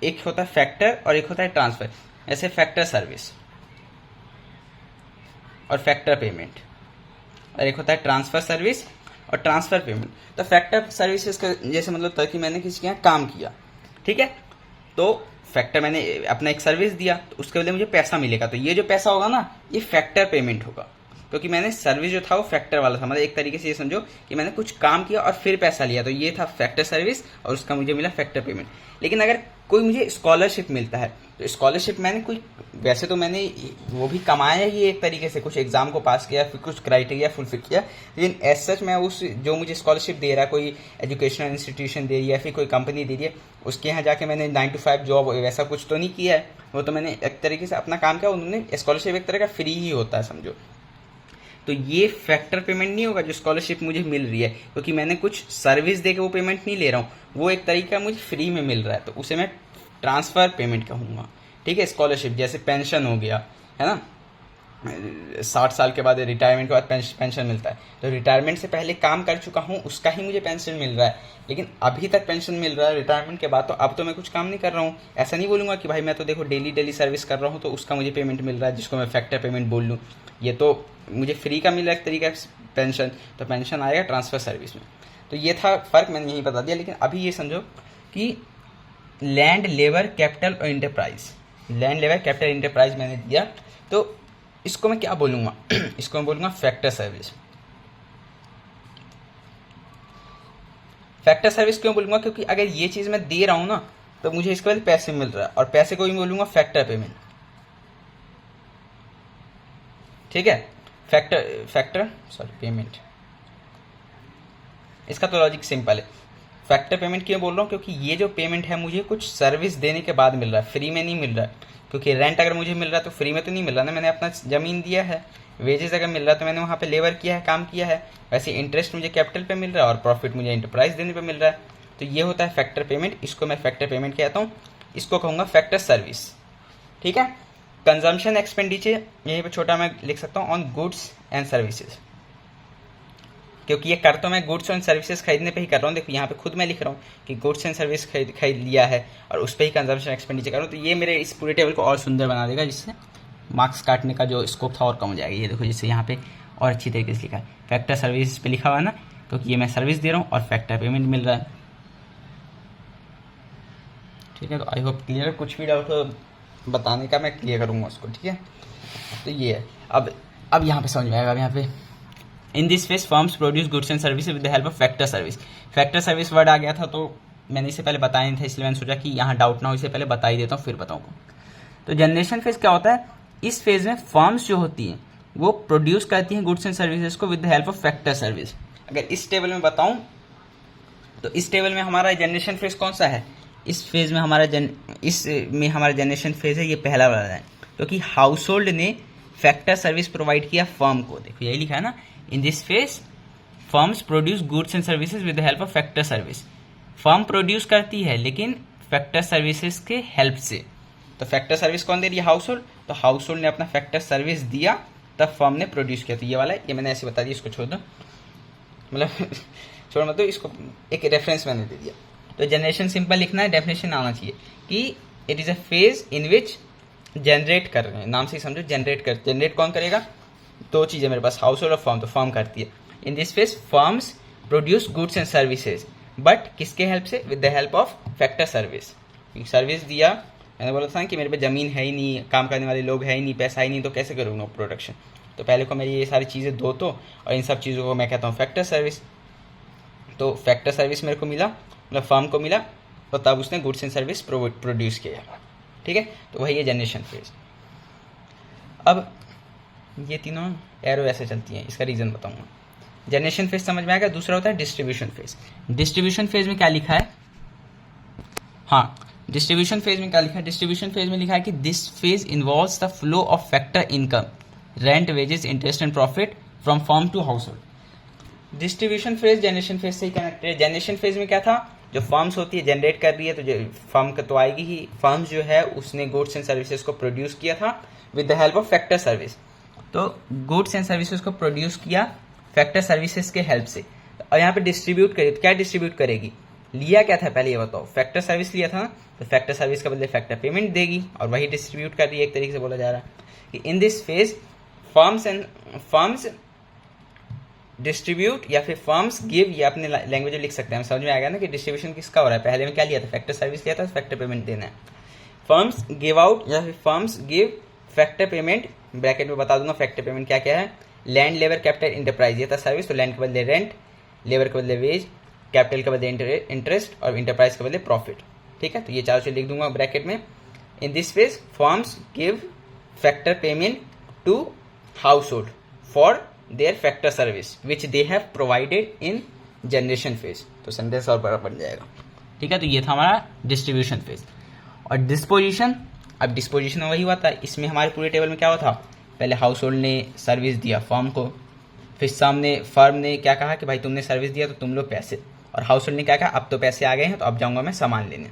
एक होता है फैक्टर और एक होता है ट्रांसफ़र, ऐसे फैक्टर सर्विस और फैक्टर पेमेंट, और एक होता है ट्रांसफ़र सर्विस और ट्रांसफ़र पेमेंट। तो फैक्टर सर्विसेज का जैसे मतलब था कि मैंने किसी के यहाँ काम किया, ठीक है, तो फैक्टर मैंने अपना एक सर्विस दिया तो उसके बदले मुझे पैसा मिलेगा, तो ये जो पैसा होगा ना ये फैक्टर पेमेंट होगा, क्योंकि मैंने सर्विस जो था वो फैक्टर वाला था। मतलब एक तरीके से ये समझो कि मैंने कुछ काम किया और फिर पैसा लिया, तो ये था फैक्टर सर्विस और उसका मुझे मिला फैक्टर पेमेंट। लेकिन अगर कोई मुझे स्कॉलरशिप मिलता है तो स्कॉलरशिप मैंने कोई, वैसे तो मैंने वो भी कमाया ही एक तरीके से, कुछ एग्जाम को पास किया, फिर कुछ क्राइटेरिया फुलफिल किया, लेकिन एज सच मैं उस जो मुझे स्कॉलरशिप दे रहा है, कोई एजुकेशनल इंस्टीट्यूशन दे रही है या फिर कोई कंपनी दे रही है, उसके यहाँ जाके मैंने 9 to 5 जॉब वैसा कुछ तो नहीं किया है। वो तो मैंने एक तरीके से अपना काम किया। उन्होंने स्कॉलरशिप एक तरह का फ्री ही होता है समझो। तो ये फैक्टर पेमेंट नहीं होगा जो स्कॉलरशिप मुझे मिल रही है, क्योंकि मैंने कुछ सर्विस दे के वो पेमेंट नहीं ले रहा हूँ, वो एक तरीका मुझे फ्री में मिल रहा है, तो उसे मैं ट्रांसफ़र पेमेंट कहूँगा। ठीक है, स्कॉलरशिप जैसे पेंशन हो गया है ना, 60 साल के बाद रिटायरमेंट के बाद पेंशन मिलता है, तो रिटायरमेंट से पहले काम कर चुका हूँ उसका ही मुझे पेंशन मिल रहा है, लेकिन अभी तक पेंशन मिल रहा है रिटायरमेंट के बाद, तो अब तो मैं कुछ काम नहीं कर रहा हूँ। ऐसा नहीं बोलूँगा कि भाई मैं तो देखो डेली सर्विस कर रहा हूँ तो उसका मुझे पेमेंट मिल रहा है, जिसको मैं फैक्टर पेमेंट बोल लूँ। ये तो मुझे फ्री का मिल रहा है एक तरीका पेंशन, तो पेंशन आएगा ट्रांसफ़र सर्विस में। तो ये था फ़र्क, मैंने यही बता दिया। लेकिन अभी ये समझो कि लैंड, लेबर, कैपिटल और enterprise, land, labour, capital, enterprise मैंने दिया, तो इसको मैं क्या बोलूँगा इसको मैं बोलूँगा फैक्टर सर्विस। फैक्टर सर्विस क्यों बोलूँगा? क्योंकि अगर ये चीज़ मैं दे रहा हूँ ना तो मुझे इसके बाद पैसे मिल रहा है, और पैसे को भी बोलूँगा फैक्टर पेमेंट। ठीक है, पेमेंट, इसका तो लॉजिक सिंपल है। फैक्टर पेमेंट क्यों बोल रहा हूँ? क्योंकि ये जो पेमेंट है मुझे कुछ सर्विस देने के बाद मिल रहा है, फ्री में नहीं मिल रहा है। क्योंकि रेंट अगर मुझे मिल रहा है तो फ्री में तो नहीं मिल रहा ना, मैंने अपना ज़मीन दिया है। वेजेस अगर मिल रहा है तो मैंने वहाँ पे लेबर किया है, काम किया है। वैसे इंटरेस्ट मुझे कैपिटल पे मिल रहा है और प्रॉफिट मुझे इंटरप्राइज देने पे मिल रहा है। तो ये होता है फैक्टर पेमेंट, इसको मैं फैक्टर पेमेंट कहता हूँ, इसको कहूँगा फैक्टर सर्विस। ठीक है, कंजम्पशन एक्सपेंडिचर यहीं पे छोटा मैं लिख सकता हूँ ऑन गुड्स एंड सर्विसेज, क्योंकि ये कर तो मैं गुड्स एंड सर्विसेज खरीदने पे ही कर रहा हूँ। देखो यहाँ पे खुद मैं लिख रहा हूँ कि गुड्स एंड सर्विस खरीद लिया है और उस पर ही कंजम्पशन एक्सपेंडिचर कर रहा हूँ। तो ये मेरे इस पूरे टेबल को और सुंदर बना देगा, जिससे मार्क्स काटने का जो स्कोप था और कम हो जाएगा। ये देखो जैसे यहाँ पे और अच्छी तरीके से लिखा है, फैक्टर सर्विस पे लिखा हुआ है ना, क्योंकि ये मैं सर्विस दे रहा हूँ और फैक्टर पेमेंट मिल रहा है। ठीक है, तो आई होप क्लियर। कुछ भी डाउट हो बताने का, मैं क्लियर करूँगा उसको। ठीक है, तो ये है। अब यहाँ पे समझ में आएगा। अब यहाँ पे in this phase firms produce goods and service with the help of factor service. Factor service word आ गया था तो मैंने इससे पहले बताया नहीं था, इसलिए मैंने सोचा कि यहाँ डाउट ना हो, इससे पहले बता ही देता हूँ फिर बताऊँगा। तो जनरेशन फेज क्या होता है? इस फेज में फर्म्स जो होती हैं वो प्रोड्यूस करती हैं गुड्स एंड सर्विसेज को with the help of factor service. अगर इस टेबल में बताऊँ तो इस टेबल में हमारा जनरेशन फेज कौन सा है? इस फेज में हमारा हमारा जनरेशन फेज है, ये पहला वाला है, क्योंकि हाउस होल्ड ने फैक्टर सर्विस प्रोवाइड किया फर्म को। देखो यही लिखा है ना, इन this phase firms produce goods and services with the help of factor service. Firm produce करती है लेकिन फैक्टर सर्विसेज के हेल्प से। तो फैक्टर सर्विस कौन दे रही है? House hold. तो हाउस होल्ड ने अपना फैक्टर सर्विस दिया तब फर्म ने प्रोड्यूस किया। तो ये वाला है, ये मैंने ऐसे बता दिया, इसको छोड़ दो, मतलब छोड़ मत दो, इसको एक रेफरेंस मैंने दे दिया। तो जनरेशन सिंपल लिखना है, डेफिनेशन आना चाहिए कि it is a phase in which generate कर रहे हैं, नाम से ही समझो जनरेट कौन करेगा? दो चीज़ें मेरे पास, हाउस होल्ड और फर्म। तो फर्म करती है। इन this phase firms produce goods and services, but किसके हेल्प से? With the help of factor service. Service दिया, मैंने बोला था कि मेरे पे ज़मीन है ही नहीं, काम करने वाले लोग है ही नहीं, पैसा ही नहीं, तो कैसे करूँगा प्रोडक्शन? तो पहले को मेरी ये सारी चीज़ें दो तो, और इन सब चीज़ों को मैं कहता हूँ फैक्टर सर्विस। तो फैक्टर सर्विस मेरे को मिला, मतलब फर्म को मिला, तो तब उसने गुड्स एंड सर्विस प्रोड्यूस किया। ठीक है, तो वही है जनरेशन फेज। अब ये तीनों एरो ऐसे चलती हैं, इसका रीज़न बताऊंगा। जनरेशन फेज समझ में आएगा। दूसरा होता है डिस्ट्रीब्यूशन फेज। डिस्ट्रीब्यूशन फेज में क्या लिखा है? हाँ, डिस्ट्रीब्यूशन फेज में क्या लिखा है? डिस्ट्रीब्यूशन फेज में लिखा है कि this phase involves the flow of factor income, rent, wages, interest and profit from firm to household. Distribution phase generation phase से ही कनेक्टेड है। जनरेशन फेज में क्या था? जो फर्म्स होती है जनरेट कर रही है, तो जो फर्म का तो आएगी ही। फर्म्स जो है उसने गुड्स एंड सर्विसेज को प्रोड्यूस किया था with the help of factor service. तो गुड्स एंड सर्विसेज को प्रोड्यूस किया फैक्टर सर्विसेज के हेल्प से। और यहाँ पे डिस्ट्रीब्यूट करिए, तो क्या डिस्ट्रीब्यूट करेगी? लिया क्या था पहले ये बताओ? फैक्टर सर्विस लिया था ना, तो फैक्टर सर्विस के बदले फैक्टर पेमेंट देगी, और वही डिस्ट्रीब्यूट कर रही है। एक तरीके से बोला जा रहा है कि in this phase firms distribute या फिर फर्म्स गिव, ये अपने लैंग्वेज में लिख सकते हैं, हम समझ में आएगा ना कि डिस्ट्रीब्यूशन किसका हो रहा है। पहले में क्या लिया था? फैक्टर सर्विस लिया था, फैक्टर पेमेंट देना है। फर्म्स गिव आउट या फिर firms give factor payment, bracket में बता दूंगा फैक्टर पेमेंट क्या क्या है। लैंड, लेबर, कैपिटल, इंटरप्राइज, ये था सर्विस। तो लैंड के बदले रेंट, लेबर के बदले वेज, कैपिटल के बदले इंटरेस्ट और इंटरप्राइज के बदले प्रॉफिट। ठीक है, तो ये चारों चीज लिख दूंगा ब्रैकेट में। In this phase firms give factor payment to household for their factor service which they have provided in generation phase. तो सेंटेंस और बड़ा बन जाएगा। ठीक है, तो ये था हमारा डिस्ट्रीब्यूशन फेज। और डिस्पोजिशन, अब डिस्पोजिशन वही हुआ था, इसमें हमारे पूरे टेबल में क्या हुआ था, पहले हाउस होल्ड ने सर्विस दिया फर्म को, फिर सामने फर्म ने क्या कहा कि भाई तुमने सर्विस दिया तो तुम लो पैसे, और हाउस होल्ड ने क्या कहा अब तो पैसे आ गए हैं तो अब जाऊंगा मैं सामान लेने।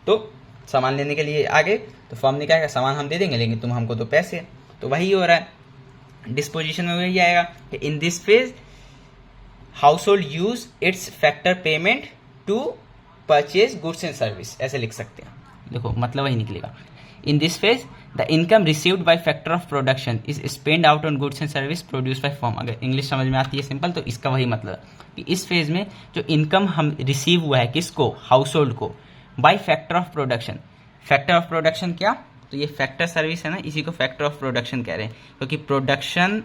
तो सामान लेने के लिए आ गए तो फर्म ने क्या कहा सामान हम दे देंगे लेकिन तुम हमको दो पैसे। तो वही हो रहा है डिस्पोजिशन में, वही आएगा कि in this phase household use its factor payment to purchase goods and service, ऐसे लिख सकते हैं। देखो मतलब वही निकलेगा। In this phase the income received by factor of production is spend out on goods and service produce by firm. अगर English समझ में आती है सिंपल तो इसका वही मतलब कि इस फेज में जो इनकम हम रिसीव हुआ है किसको, हाउस होल्ड को, bye factor of production. Factor of production क्या, तो ये फैक्टर सर्विस है ना, इसी को फैक्टर ऑफ प्रोडक्शन कह रहे हैं, क्योंकि प्रोडक्शन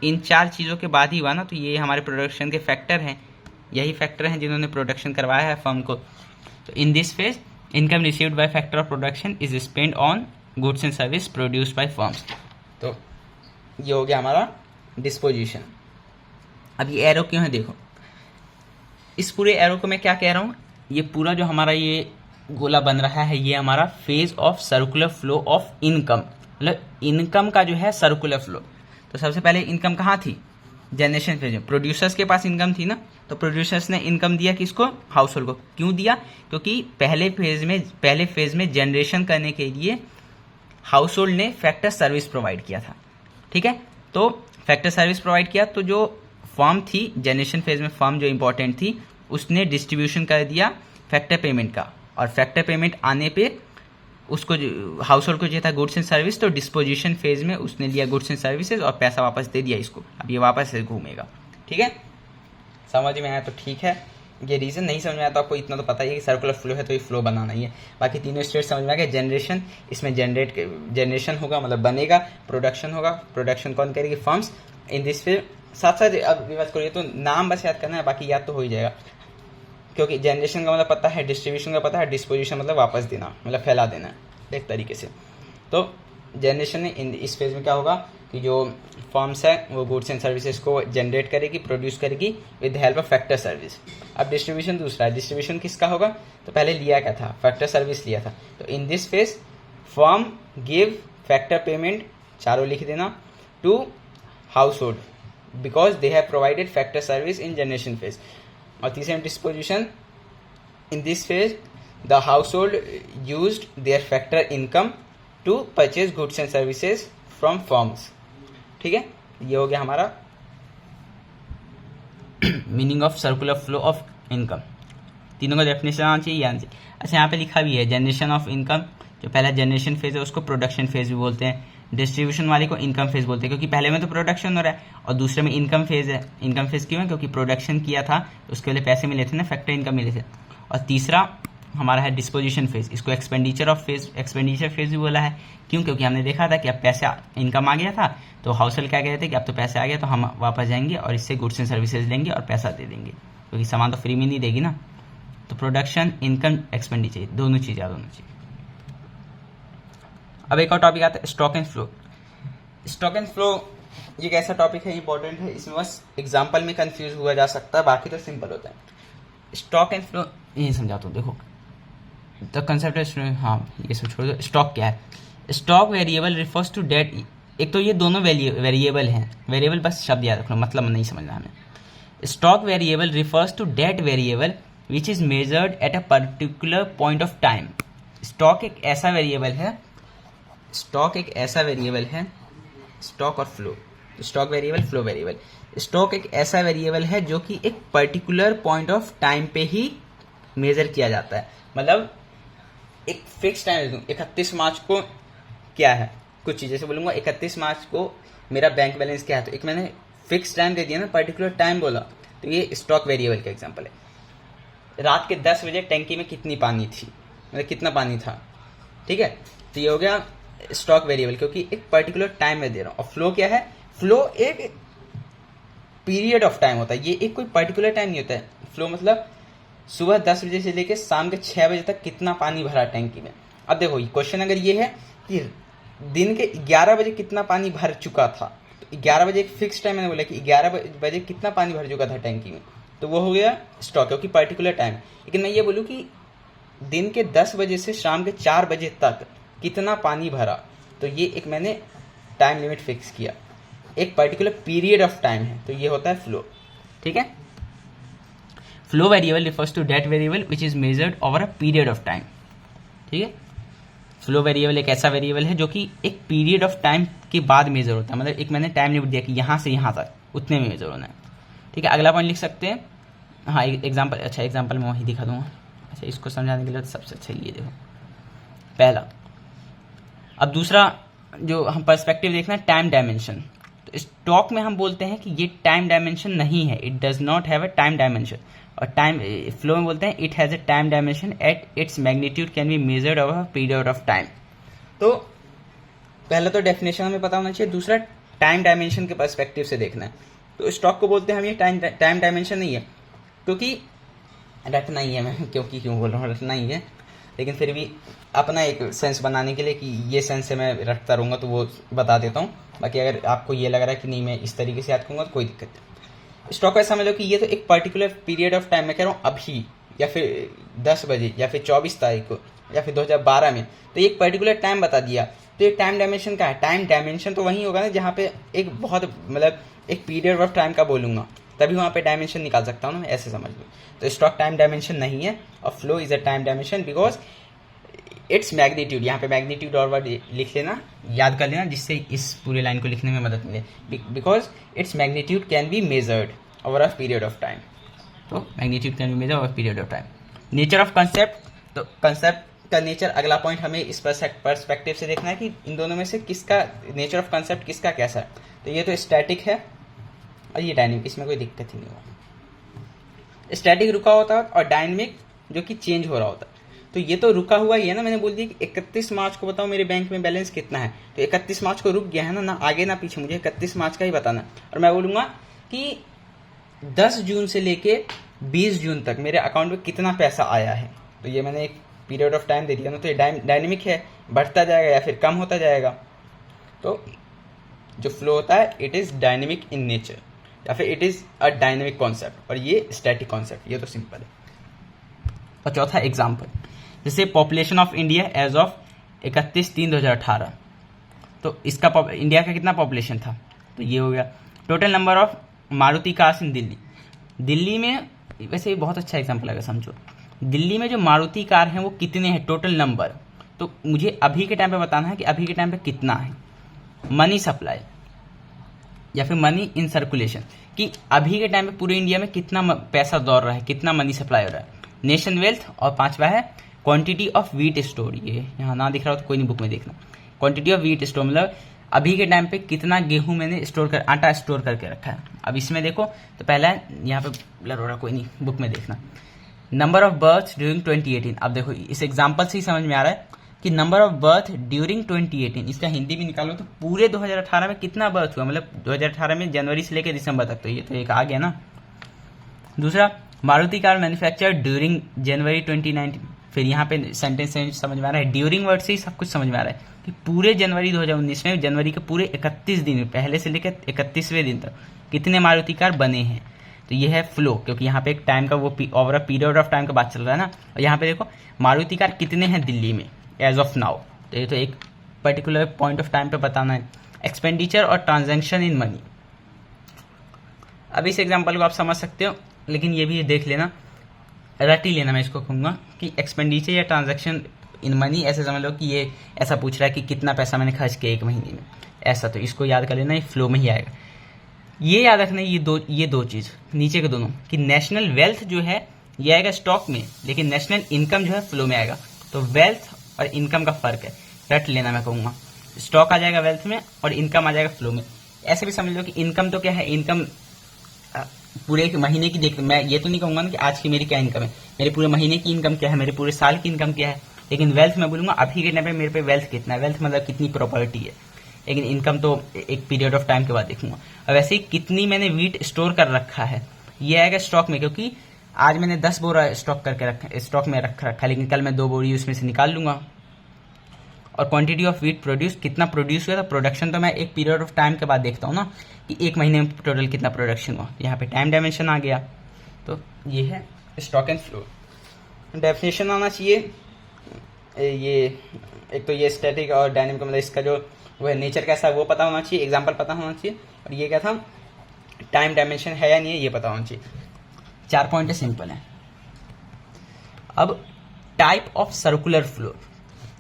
इन चार चीज़ों के बाद ही हुआ ना, तो ये हमारे प्रोडक्शन के फैक्टर हैं, यही फैक्टर हैं जिन्होंने प्रोडक्शन करवाया है फर्म को। तो in this phase income received by factor of production is spend on goods and service produce bye firms. तो ये हो गया हमारा डिस्पोजिशन। अब ये एरो क्यों है, देखो इस पूरे एरो को मैं क्या कह रहा हूँ, ये पूरा जो हमारा ये गोला बन रहा है ये हमारा phase of circular flow of income, मतलब इनकम का जो है सर्कुलर फ्लो। तो सबसे पहले इनकम कहाँ थी, जनरेशन फेज में, प्रोड्यूसर्स के पास इनकम थी ना, तो प्रोड्यूसर्स ने इनकम दिया किसको, हाउस होल्ड को। क्यों दिया, क्योंकि पहले फेज में जनरेशन करने के लिए हाउस होल्ड ने फैक्टर सर्विस प्रोवाइड किया था। ठीक है, तो फैक्टर सर्विस प्रोवाइड किया, तो जो फर्म थी जनरेशन फेज में, फर्म जो इंपॉर्टेंट थी, उसने डिस्ट्रीब्यूशन कर दिया फैक्टर पेमेंट का, और फैक्टर पेमेंट आने पे उसको हाउस होल्ड को चाहिए था गुड्स एंड सर्विस, तो डिस्पोजिशन फेज में उसने लिया गुड्स एंड सर्विसेज और पैसा वापस दे दिया इसको। अब ये वापस से घूमेगा। ठीक है, समझ में आया तो ठीक है। ये रीजन नहीं समझ में आया तो आपको इतना तो पता ही है कि सर्कुलर फ्लो है तो ये फ्लो बनाना ही है। बाकी तीनों स्टेट समझ में आ गए। जनरेशन, इसमें जनरेशन होगा मतलब बनेगा, प्रोडक्शन होगा, प्रोडक्शन कौन करेगी, फर्म्स। इन दिस फिर साथ साथ अब बात करिए तो नाम बस याद करना है, बाकी याद तो हो ही जाएगा, क्योंकि जनरेशन का मतलब पता है, डिस्ट्रीब्यूशन का पता है, डिस्पोजिशन मतलब वापस देना, मतलब फैला देना एक तरीके से। तो जनरेशन में इस फेज में क्या होगा कि जो फर्म्स है वो गुड्स एंड सर्विसेज को जनरेट करेगी, प्रोड्यूस करेगी with help of factor service. अब डिस्ट्रीब्यूशन दूसरा है, डिस्ट्रीब्यूशन किसका होगा, तो पहले लिया क्या था, फैक्टर सर्विस लिया था। तो in this phase firm give factor payment, चारों लिख देना, to household because they have provided factor service in generation phase. और तीसरे में disposition, in this phase the household used their factor income to purchase goods and services from firms. ठीक है, ये हो गया हमारा meaning of circular flow of income. तीनों का डेफिनेशन आना चाहिए, आना चाहिए। अच्छा, यहाँ पे लिखा भी है जनरेशन ऑफ इनकम, जो पहला जनरेशन फेज है उसको प्रोडक्शन फेज भी बोलते हैं, डिस्ट्रीब्यूशन वाले को इनकम फेज बोलते हैं, क्योंकि पहले में तो प्रोडक्शन हो रहा है और दूसरे में इनकम फेज है। इनकम फेज क्यों है, क्योंकि प्रोडक्शन किया था तो उसके लिए पैसे मिले थे ना, फैक्टर इनकम मिले थे। और तीसरा हमारा है डिस्पोजिशन फेज, इसको एक्सपेंडिचर फेज भी बोला है। क्यों, क्योंकि हमने देखा था कि अब पैसा इनकम आ गया था तो हाउस होल्ड क्या कहते थे कि अब तो पैसे आ गया तो हम वापस जाएंगे और इससे गुड्स एंड सर्विसेज लेंगे और पैसा दे देंगे, क्योंकि सामान तो फ्री में नहीं देगी ना। तो प्रोडक्शन, इनकम, एक्सपेंडिचर, दोनों चीज़ याद होना चाहिए। अब एक और टॉपिक आता है stock and flow. Stock and flow ये एक ऐसा टॉपिक है, इंपॉर्टेंट है, इसमें बस एग्जाम्पल में कंफ्यूज हुआ जा सकता है, बाकी तो सिंपल होता है। स्टॉक एंड फ्लो यही समझाता हूँ, देखो द कंसेप्ट है, हाँ ये सब छोड़ दो। स्टॉक क्या है, stock variable refers to that. एक तो ये दोनों वेरिएबल हैं, वेरिएबल बस शब्द याद रखना, मतलब नहीं समझना हमें। Stock variable refers to that variable which is measured at a particular point of time. Stock एक ऐसा वेरिएबल है, स्टॉक एक ऐसा वेरिएबल है, स्टॉक और flow, stock variable, flow variable. Stock एक ऐसा वेरिएबल है जो कि एक पर्टिकुलर पॉइंट ऑफ टाइम पे ही मेजर किया जाता है, मतलब एक फिक्स टाइम। 31 मार्च को क्या है, कुछ चीज़ जैसे बोलूँगा 31 मार्च को मेरा बैंक बैलेंस क्या है, तो एक मैंने फिक्स टाइम दे दिया ना, पर्टिकुलर टाइम बोला, तो ये स्टॉक वेरिएबल का एग्जांपल है। रात के 10 बजे टैंकी में कितनी पानी थी, मतलब कितना पानी था, ठीक है, तो ये हो गया स्टॉक वेरिएबल, क्योंकि एक पर्टिकुलर टाइम में दे रहा हूँ। और फ्लो क्या है, फ्लो एक पीरियड ऑफ टाइम होता है, ये एक कोई पर्टिकुलर टाइम नहीं होता है। फ्लो मतलब सुबह 10 बजे से लेकर शाम के 6 बजे तक कितना पानी भरा टैंकी में, अब देखो क्वेश्चन अगर ये है कि दिन के 11 बजे कितना पानी भर चुका था, तो 11 बजे एक फिक्स टाइम मैंने बोला कि 11 बजे कितना पानी भर चुका था टैंकी में, तो वो हो गया स्टॉक, क्योंकि पर्टिकुलर टाइम। लेकिन मैं ये बोलूँ कि दिन के 10 बजे से शाम के 4 बजे तक कितना पानी भरा, तो ये एक मैंने टाइम लिमिट फिक्स किया, एक पर्टिकुलर पीरियड ऑफ टाइम है, तो ये होता है फ्लो। ठीक है, flow variable refers to that variable which is measured over a period of time. ठीक है, फ्लो वेरिएबल एक ऐसा वेरिएबल है जो कि एक पीरियड ऑफ टाइम के बाद मेजर होता है, मतलब एक मैंने टाइम लिमिट दिया कि यहाँ से यहाँ तक उतने में मेजर होना है। ठीक है, अगला पॉइंट लिख सकते हैं, हाँ एग्जाम्पल, अच्छा एग्जाम्पल मैं वहीं दिखा दूंगा। अच्छा, इसको समझाने के लिए सबसे अच्छा ये देखो पहला। अब दूसरा जो हम पर्सपेक्टिव देखना है, टाइम डायमेंशन। तो स्टॉक में हम बोलते हैं कि ये टाइम डायमेंशन नहीं है, it does not have a time dimension. और टाइम फ्लो में बोलते हैं it has a time dimension at its magnitude can be measured over a period of time. तो पहला तो डेफिनेशन हमें पता होना चाहिए, दूसरा टाइम डायमेंशन के पर्सपेक्टिव से देखना है। तो स्टॉक को बोलते हैं हम ये टाइम डायमेंशन नहीं है, क्योंकि रटना ही है, मैं क्यों बोल रहा हूँ रटना ही है, लेकिन फिर भी अपना एक सेंस बनाने के लिए कि ये सेंस से मैं रखता रहूँगा तो वो बता देता हूँ। बाकी अगर आपको ये लग रहा है कि नहीं मैं इस तरीके से याद करूँगा तो कोई दिक्कत नहीं। स्टॉक ऐसा समझ लो कि ये तो एक पर्टिकुलर पीरियड ऑफ टाइम, मैं कह रहा हूँ अभी या फिर 10 बजे या फिर 24 तारीख को या फिर 2012 में, तो एक पर्टिकुलर टाइम बता दिया। तो ये टाइम डायमेंशन का है। टाइम डायमेंशन तो वही होगा ना जहाँ पे एक बहुत मतलब एक पीरियड ऑफ टाइम का बोलूँगा, तभी वहाँ पे डायमेंशन निकाल सकता हूँ ना, ऐसे समझ लो। तो स्टॉक टाइम डायमेंशन नहीं है और flow is a time dimension because its magnitude, यहाँ पे मैग्नीट्यूड और वर्ड लिख लेना, याद कर लेना, जिससे इस पूरे लाइन को लिखने में मदद मिले। Because its magnitude can be measured over a period of time. तो magnitude can be measured over period of time. Nature of concept, तो कंसेप्ट का नेचर अगला पॉइंट हमें इस पर्सपेक्टिव से देखना है कि इन दोनों में से किसका नेचर ऑफ कंसेप्ट किसका कैसा है। तो ये तो स्टैटिक है और ये डायनेमिक, इसमें कोई दिक्कत ही नहीं होगा। स्टैटिक रुका होता है और डायनेमिक जो कि चेंज हो रहा होता है। तो ये तो रुका हुआ ही है ना, मैंने बोल दिया कि 31 मार्च को बताओ मेरे बैंक में बैलेंस कितना है, तो 31 मार्च को रुक गया है ना आगे ना पीछे, मुझे 31 मार्च का ही बताना। और मैं बोलूँगा कि 10 जून से लेके 20 जून तक मेरे अकाउंट में कितना पैसा आया है, तो ये मैंने एक पीरियड ऑफ टाइम दे दिया ना, तो ये डायनेमिक है, बढ़ता जाएगा या फिर कम होता जाएगा। तो जो फ्लो होता है it is dynamic in nature या फिर it is a dynamic concept, और ये स्टैटिक कॉन्सेप्ट, ये तो सिंपल है। और चौथा एग्जाम्पल, जैसे population of India as of 31/3/2018, तो इसका इंडिया का कितना पॉपुलेशन था, तो ये हो गया। Total number of Maruti cars in Delhi, Delhi में वैसे ये बहुत अच्छा एग्जाम्पल है, समझो दिल्ली में जो मारुति कार हैं वो कितने हैं टोटल नंबर, तो मुझे अभी के टाइम पे बताना है कि अभी के टाइम पे कितना है। मनी सप्लाई या फिर मनी इन सर्कुलेशन, कि अभी के टाइम पे पूरे इंडिया में कितना पैसा दौड़ रहा है, कितना मनी सप्लाई हो रहा है। नेशन वेल्थ, और पांचवा है क्वांटिटी ऑफ व्हीट स्टोर, ये यहाँ ना दिख रहा हो तो कोई नहीं बुक में देखना। क्वांटिटी ऑफ व्हीट स्टोर मतलब अभी के टाइम पे कितना गेहूं मैंने आटा स्टोर करके रखा है। अब इसमें देखो तो पहला है यहाँ पे ब्लर हो रहा, कोई नहीं बुक में देखना। नंबर ऑफ बर्थ ड्यूरिंग 2018, अब देखो इस एग्जाम्पल से ही समझ में आ रहा है कि नंबर ऑफ बर्थ ड्यूरिंग 2018, इसका हिंदी भी निकालो तो पूरे 2018 में कितना बर्थ हुआ, मतलब 2018 में जनवरी से लेकर दिसंबर तक, तो ये तो एक आ गया ना। दूसरा, मारुति कार मैन्युफैक्चर ड्यूरिंग जनवरी 2019, फिर यहाँ पे सेंटेंस समझ में आ रहा है, ड्यूरिंग वर्ड से ही सब कुछ समझ में आ रहा है कि पूरे जनवरी 2019 में, जनवरी के पूरे 31 दिन में, पहले से लेकर 31वें दिन तक कितने मारुति कार बने हैं। तो ये है फ्लो, क्योंकि यहाँ पे एक टाइम का वो over a period of time का बात चल रहा है ना। और यहाँ पे देखो मारुति कार कितने हैं दिल्ली में एज ऑफ नाउ, तो ये तो एक पर्टिकुलर पॉइंट ऑफ टाइम पे बताना है। एक्सपेंडिचर और ट्रांजैक्शन इन मनी, अब इस एग्जाम्पल को आप समझ सकते हो, लेकिन ये भी देख लेना, रट ही लेना, मैं इसको कहूँगा कि एक्सपेंडिचर या ट्रांजैक्शन इन मनी, ऐसे समझ लो कि ये ऐसा पूछ रहा है कि कितना पैसा मैंने खर्च किया एक महीने में, ऐसा। तो इसको याद कर लेना, ये फ्लो में ही आएगा। ये याद रखना ये दो चीज़ नीचे के दोनों, कि नेशनल वेल्थ जो है ये आएगा स्टॉक में, लेकिन नेशनल इनकम जो है फ्लो में आएगा। तो वेल्थ और इनकम का फर्क है, रट लेना मैं कहूँगा। स्टॉक आ जाएगा वेल्थ में और इनकम आ जाएगा फ्लो में। ऐसे भी समझ लो कि इनकम तो क्या है, इनकम पूरे महीने की देख, मैं ये तो नहीं कहूँगा ना कि आज की मेरी क्या इनकम है, मेरे पूरे महीने की इनकम क्या है, मेरे पूरे साल की इनकम क्या है। लेकिन वेल्थ मैं बोलूँगा अभी के टाइम पे मेरे पे वेल्थ कितना है, वेल्थ मतलब कितनी प्रॉपर्टी है। लेकिन इनकम तो एक पीरियड ऑफ टाइम के बाद देखूंगा। और वैसे ही कितनी मैंने वीट स्टोर कर रखा है, ये आएगा स्टॉक में, क्योंकि आज मैंने 10 बोरा स्टॉक करके रखा, स्टॉक में रखा, लेकिन कल मैं 2 बोरी उसमें से निकाल लूंगा। और क्वांटिटी ऑफ व्हीट प्रोड्यूस, कितना प्रोड्यूस हुआ था। प्रोडक्शन तो मैं एक पीरियड ऑफ टाइम के बाद देखता हूँ ना कि एक महीने में टोटल कितना प्रोडक्शन हुआ। यहाँ पे टाइम डायमेंशन आ गया। तो ये है स्टॉक एंड फ्लो। डेफिनेशन आना चाहिए, ये एक तो ये स्टैटिक और डायनेमिक, मतलब इसका जो वो है नेचर कैसा है वो पता होना चाहिए, एग्जाम्पल पता होना चाहिए, और ये क्या था टाइम डायमेंशन है या नहीं है ये पता होना चाहिए। 4 पॉइंट सिंपल है। अब type of circular flow.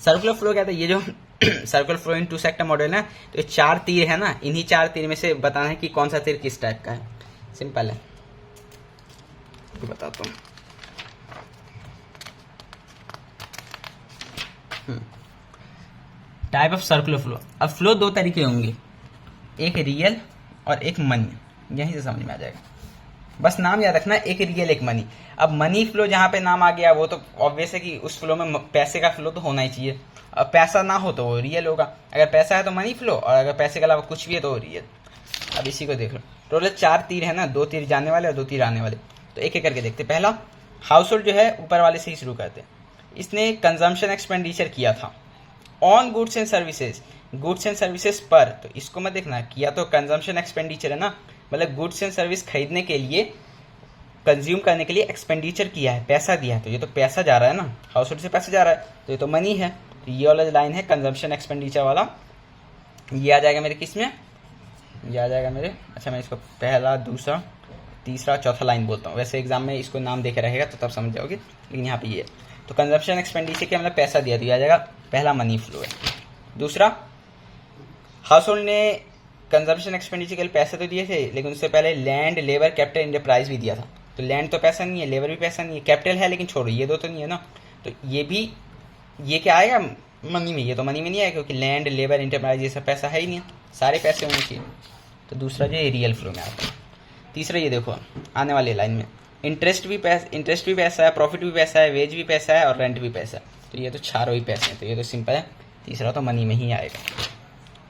Circular flow क्या था, ये जो सर्कुलर फ्लो इन 2 सेक्टर मॉडल है, तो ये 4 तीर है ना, इन्हीं 4 तीर में से बताना है कि कौन सा तीर किस टाइप का है। सिंपल है, तो बताता हूँ। Type of circular flow. अब फ्लो 2 तरीके होंगे, एक रियल और एक मनी। यहीं से समझ में आ जाएगा, बस नाम याद रखना, एक रियल एक मनी। अब मनी फ्लो जहाँ पे नाम आ गया वो तो ऑब्वियस है कि उस फ्लो में पैसे का फ्लो तो होना ही चाहिए। अब पैसा ना हो तो वो रियल होगा, अगर पैसा है तो मनी फ्लो, और अगर पैसे के अलावा कुछ भी है तो वो रियल। अब इसी को देख लो, टोटल 4 तीर है ना, 2 तीर जाने वाले और 2 तीर आने वाले। तो एक एक करके देखते। पहला हाउस होल्ड जो है ऊपर वाले से ही शुरू करते हैं। इसने कंजम्पशन एक्सपेंडिचर किया था on goods and services, goods and services पर। तो इसको मत देखना, किया तो कंजम्पशन एक्सपेंडिचर है ना, मतलब गुड्स एंड सर्विस खरीदने के लिए, कंज्यूम करने के लिए एक्सपेंडिचर किया है, पैसा दिया है। तो ये तो पैसा जा रहा है ना, हाउस होल्ड से पैसा जा रहा है, तो ये तो मनी है। तो ये वाला लाइन है कंजम्पशन एक्सपेंडिचर वाला, ये आ जाएगा मेरे किस में, ये आ जाएगा मेरे, अच्छा मैं इसको पहला दूसरा तीसरा चौथा लाइन बोलता हूँ। वैसे एग्जाम में इसको नाम देखे रहेगा तो तब समझ जाओगे, लेकिन यहाँ पे ये है। तो कंजम्पशन एक्सपेंडिचर के मतलब पैसा दिया, तो ये आ जाएगा पहला मनी फ्लो है। दूसरा, हाउस होल्ड ने कंजम्पशन एक्सपेंडिचर के लिए पैसे तो दिए थे, लेकिन उससे पहले लैंड, लेबर, कैपिटल, एंटरप्राइज भी दिया था। तो लैंड तो पैसा नहीं है, लेबर भी पैसा नहीं है, कैपिटल है लेकिन छोड़ो ये 2 तो नहीं है ना। तो ये भी, ये क्या आएगा मनी में, ये तो मनी में नहीं आएगा क्योंकि लैंड, लेबर, एंटरप्राइज ये सब पैसा है ही नहीं, सारे पैसे होने चाहिए। तो दूसरा जो है रियल फ्लो में आता है। तीसरा ये देखो आने वाली लाइन में, इंटरेस्ट भी पैसा है, प्रॉफिट भी पैसा है, वेज भी पैसा है और रेंट भी पैसा है। तो ये तो चारों ही पैसे हैं, तो ये तो सिंपल है, तीसरा तो मनी में ही आएगा।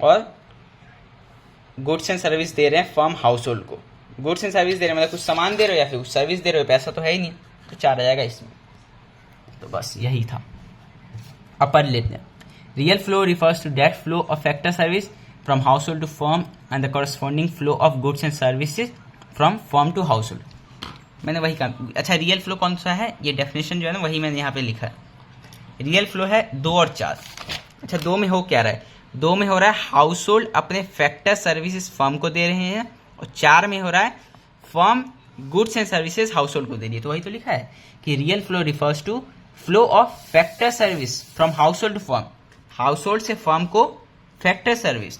और गुड्स एंड सर्विस दे रहे हैं फर्म हाउस होल्ड को, गुड्स एंड सर्विस दे रहे हैं मतलब कुछ सामान दे रहे हो या फिर कुछ सर्विस दे रहे हो, पैसा तो है ही नहीं, तो 4 आ जाएगा इसमें। तो बस यही था। अब पढ़ लेते हैं। Real flow refers to that flow of factor service from household to firm and the corresponding flow of goods and services from firm to household. मैंने वही कहा। अच्छा रियल फ्लो कौन सा है, ये डेफिनेशन जो है ना वही मैंने यहाँ पे लिखा है। रियल फ्लो है 2 और 4। अच्छा 2 में हो क्या रहा है, 2 में हो रहा है हाउस होल्ड अपने फैक्टर सर्विसेज फर्म को दे रहे हैं, और 4 में हो रहा है firm goods and services house hold को दे रही है। तो वही तो लिखा है कि real flow refers to flow of factor service from household to firm, household से फर्म को factor service,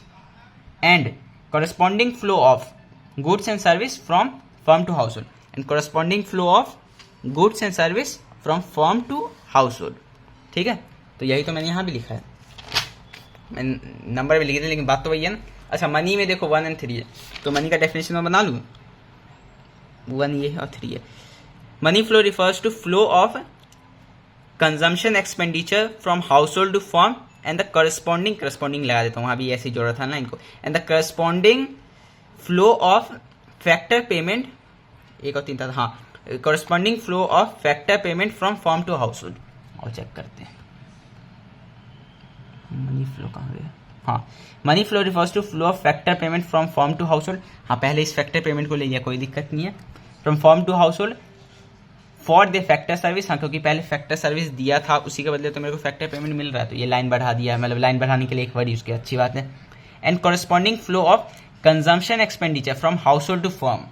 and corresponding flow of goods and service from firm to household, and corresponding flow of goods and service from firm to household. ठीक है, तो यही तो मैंने यहाँ भी लिखा है, मैंने नंबर भी लिखे थे लेकिन बात तो वही है ना। अच्छा मनी में देखो 1 और 3 है, तो मनी का डेफिनेशन मैं बना लूँ, 1 ये है और 3 है। Money flow refers to flow of consumption expenditure from household to firm and the corresponding लगा देता हूँ, वहाँ भी ऐसे ही जोड़ा था ना इनको, and the corresponding flow of factor payment, 1 और 3 था हाँ, corresponding flow of factor payment from firm to household. और चेक करते हैं मनी फ्लो कहाँ गया, हाँ money flow refers to flow of factor payment from firm to household. हाँ पहले इस फैक्टर पेमेंट को ले लिया, कोई दिक्कत नहीं है। From firm to household for the factor service, हाँ क्योंकि पहले फैक्टर सर्विस दिया था उसी के बदले तो मेरे को फैक्टर पेमेंट मिल रहा है, तो ये लाइन बढ़ा दिया, मतलब लाइन बढ़ाने के लिए एक वर्ड यूज किया, अच्छी बात है। And corresponding flow of consumption expenditure from household to firm,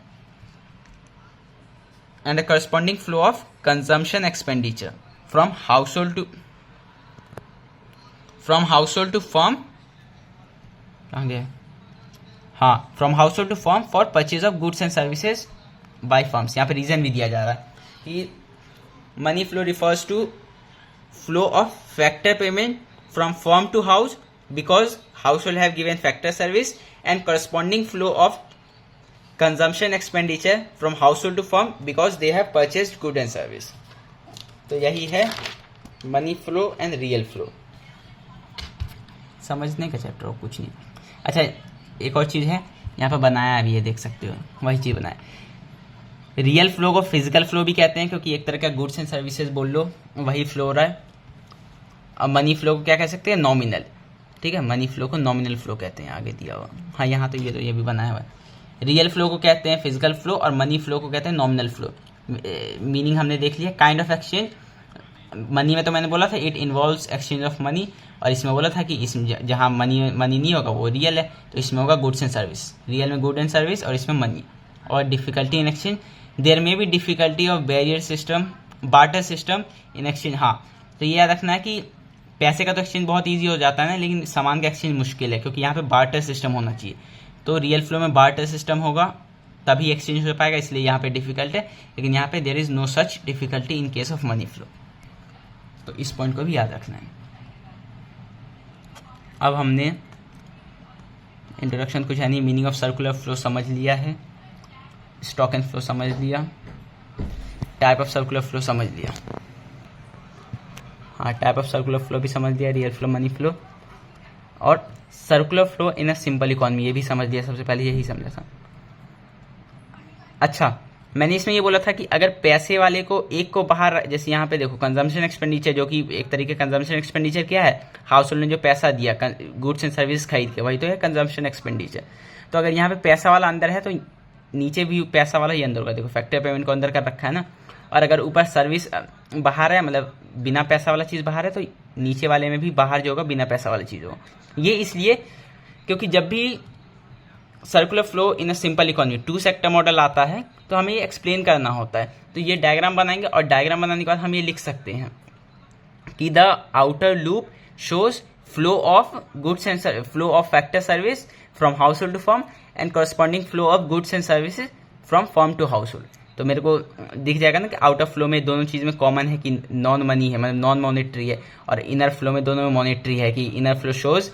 and the corresponding flow of consumption expenditure from household to firm, कहाँ गया, हाँ from household to firm for purchase of goods and services by firms. यहाँ पे reason भी दिया जा रहा है कि money flow refers to flow of factor payment from firm to house because household have given factor service, and corresponding flow of consumption expenditure from household to firm because they have purchased good and service. तो यही है money flow and real flow. समझने का chapter और कुछ नहीं। अच्छा एक और चीज़ है यहाँ पर बनाया अभी, ये देख सकते हो वही चीज़ बनाया। रियल फ्लो को फिजिकल फ्लो भी कहते हैं क्योंकि एक तरह का गुड्स एंड सर्विसेज बोल लो वही फ्लो हो रहा है, अब मनी फ्लो को क्या कह सकते हैं, नॉमिनल, ठीक है, मनी फ्लो को नॉमिनल फ्लो कहते हैं, आगे दिया हुआ, हाँ यहाँ तो ये भी बनाया हुआ है। रियल फ्लो को कहते हैं फिजिकल फ्लो और मनी फ्लो को कहते हैं नॉमिनल फ्लो। मीनिंग हमने देख लिया। काइंड ऑफ एक्सचेंज, मनी में तो मैंने बोला था it involves exchange of money, और इसमें बोला था कि इसमें जहाँ मनी नहीं होगा वो रियल है, तो इसमें होगा गुड्स एंड सर्विस, रियल में गुड एंड सर्विस और इसमें मनी। और difficulty in exchange, there may be difficulty of barrier system, barter system in exchange. हाँ, तो ये याद रखना है कि पैसे का तो एक्सचेंज बहुत ईजी हो जाता है ना, लेकिन सामान का एक्सचेंज मुश्किल है, क्योंकि यहाँ पे बार्टर सिस्टम होना चाहिए। तो रियल फ्लो में बार्टर सिस्टम होगा तभी एक्सचेंज हो पाएगा, इसलिए यहाँ पे डिफिकल्ट है, लेकिन यहाँ पे there is no such difficulty in case of money flow. तो इस पॉइंट को भी याद रखना है। अब हमने इंट्रोडक्शन कुछ है नहीं, मीनिंग ऑफ सर्कुलर फ्लो समझ लिया है, स्टॉक एंड फ्लो समझ लिया, टाइप ऑफ सर्कुलर फ्लो समझ लिया, हाँ टाइप ऑफ सर्कुलर फ्लो भी समझ लिया, रियल फ्लो, मनी फ्लो, और circular flow in a simple economy ये भी समझ लिया, सबसे पहले यही समझा था। अच्छा, मैंने इसमें ये बोला था कि अगर पैसे वाले को एक को बाहर, जैसे यहाँ पे देखो कंजम्पशन एक्सपेंडिचर, जो कि एक तरीके कंजम्पशन एक्सपेंडिचर क्या है, हाउस होल्ड ने जो पैसा दिया गुड्स एंड सर्विस खरीद के, वही तो है कंजम्पशन एक्सपेंडिचर। तो अगर यहाँ पे पैसा वाला अंदर है तो नीचे भी पैसा वाला ही अंदर होगा, देखो फैक्टर पेमेंट को अंदर कर रखा है ना। और अगर ऊपर सर्विस बाहर है, मतलब बिना पैसा वाला चीज़ बाहर है, तो नीचे वाले में भी बाहर जो होगा बिना पैसा वाला चीज़ होगा। ये इसलिए क्योंकि जब भी circular flow in a simple economy two sector model आता है तो हमें ये एक्सप्लेन करना होता है। तो ये डायग्राम बनाएंगे और डायग्राम बनाने के बाद हम ये लिख सकते हैं कि the outer loop shows flow of goods and flow of factor service from household to firm and corresponding flow of goods and services from firm to household. तो मेरे को दिख जाएगा ना कि आउटर फ्लो में दोनों चीज़ में कॉमन है कि नॉन मनी है, मतलब नॉन मॉनेटरी है, और इनर फ्लो में दोनों में मॉनेटरी है कि inner flow shows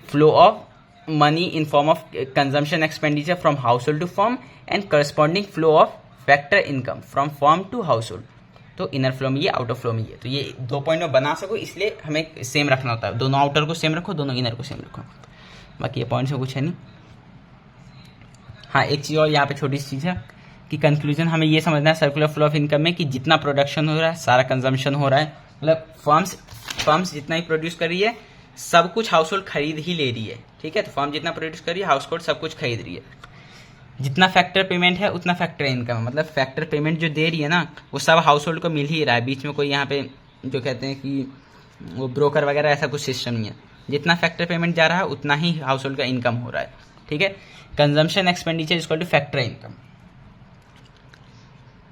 flow of money in form of consumption expenditure from household to firm and corresponding flow of factor income from firm to household। तो इनर फ्लो में ये, आउटर फ्लो में ये, तो ये 2 पॉइंट में बना सको इसलिए हमें सेम रखना होता है, दोनों आउटर को सेम रखो, दोनों इनर को सेम रखो, बाकी ये पॉइंट से कुछ है नहीं। हाँ, एक चीज़ और यहाँ पे छोटी सी चीज़ है कि कंक्लूजन हमें ये समझना है सर्कुलर फ्लो ऑफ इनकम में कि जितना प्रोडक्शन हो रहा है सारा कंजम्पशन हो रहा है, मतलब फर्म्स जितना ही प्रोड्यूस कर रही है सब कुछ हाउस होल्ड खरीद ही ले रही है, ठीक है। तो फर्म जितना प्रोड्यूस कर रही है हाउस होल्ड सब कुछ खरीद रही है। जितना फैक्टर पेमेंट है उतना फैक्टर इनकम है, मतलब फैक्टर पेमेंट जो दे रही है ना वो सब हाउस होल्ड को मिल ही रहा है, बीच में कोई यहाँ पे जो कहते हैं कि वो ब्रोकर वगैरह ऐसा कुछ सिस्टम नहीं है। जितना फैक्टर पेमेंट जा रहा है उतना ही हाउस होल्ड का इनकम हो रहा है, ठीक है। Consumption expenditure is equal two factor income.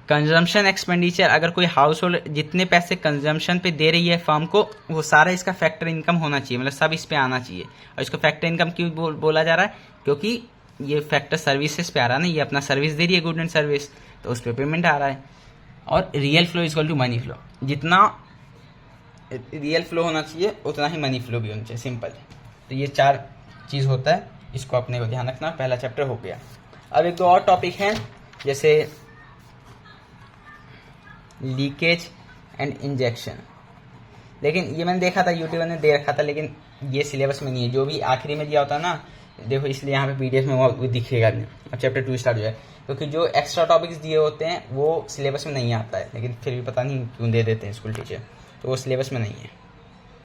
Consumption expenditure, अगर कोई हाउस होल्ड जितने पैसे कंजम्पशन पे दे रही है फर्म को वो सारा इसका फैक्टर इनकम होना चाहिए, मतलब सब इस पे आना चाहिए। और इसको फैक्टर इनकम क्यों बोला जा रहा है, क्योंकि ये फैक्टर सर्विसेज पे आ रहा है ना, ये अपना सर्विस दे रही है गुड एंड सर्विस, तो उस पर पेमेंट आ रहा है। और real flow is equal to money flow, जितना रियल फ्लो होना चाहिए उतना ही मनी फ्लो भी होना चाहिए, सिंपल। तो ये 4 चीज़ होता है, इसको अपने को ध्यान रखना। पहला चैप्टर हो गया। अब एक 2 और टॉपिक हैं, जैसे लीकेज एंड इंजेक्शन। लेकिन ये मैंने देखा था यूट्यूब ने दे रखा था, लेकिन ये सिलेबस में नहीं है, जो भी आखिरी में दिया होता है ना, देखो इसलिए यहाँ पे पीडीएफ में वो दिखेगा नहीं। अब चैप्टर 2 स्टार्ट हो जाए, क्योंकि जो एक्स्ट्रा टॉपिक्स दिए होते हैं वो सिलेबस में नहीं आता है, लेकिन फिर भी पता नहीं क्यों दे देते हैं स्कूल टीचर, तो वो सिलेबस में नहीं है।